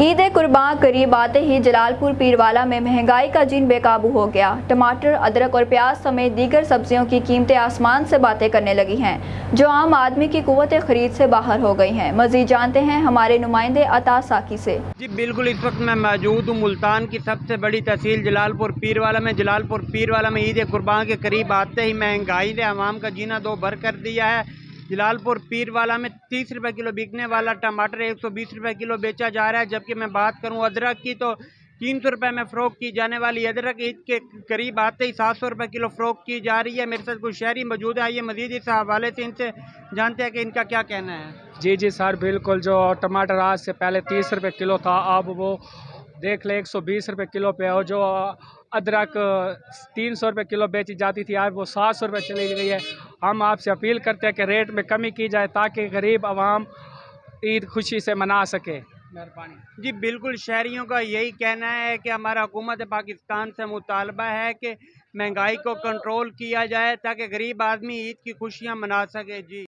ईद कुर्बान करीब आते ही जलालपुर पीरवाला में महंगाई का जीन बेकाबू हो गया। टमाटर, अदरक और प्याज समेत दीगर सब्जियों की कीमतें आसमान से बातें करने लगी हैं, जो आम आदमी की कुव्वत खरीद से बाहर हो गई हैं। मजीद जानते हैं हमारे नुमाइंदे अता साकी से। जी बिल्कुल, इस वक्त मैं मौजूद हूँ मुल्तान की सबसे बड़ी तहसील जलालपुर पीरवाला में। जलालपुर पीरवाला में ईद कुर्बान के करीब आते ही महंगाई ने अवाम का जीना दो भर कर दिया है। जलालपुर पीरवाला में 30 रुपये किलो बिकने वाला टमाटर 120 रुपये किलो बेचा जा रहा है, जबकि मैं बात करूं अदरक की तो 300 रुपये में फ़रोख्त की जाने वाली अदरक ईद के करीब आते ही 700 रुपये किलो फ़रोख्त की जा रही है। मेरे साथ कुछ शहरी मौजूद है, आइए मज़ीद इस हवाले से इनसे जानते हैं कि इनका क्या कहना है। जी सर, बिल्कुल। जो टमाटर आज से पहले 30 रुपये किलो था, अब वो देख ले 120 रुपये किलो पे। और जो अदरक 300 रुपये किलो बेची जाती थी, आज वो 700 रुपये चली गई है। हम आपसे अपील करते हैं कि रेट में कमी की जाए ताकि गरीब आवाम ईद खुशी से मना सके। मेहरबानी। जी बिल्कुल, शहरियों का यही कहना है कि हमारा हुकूमत पाकिस्तान से मुतालबा है कि महंगाई को कंट्रोल किया जाए ताकि गरीब आदमी ईद की खुशियाँ मना सके। जी।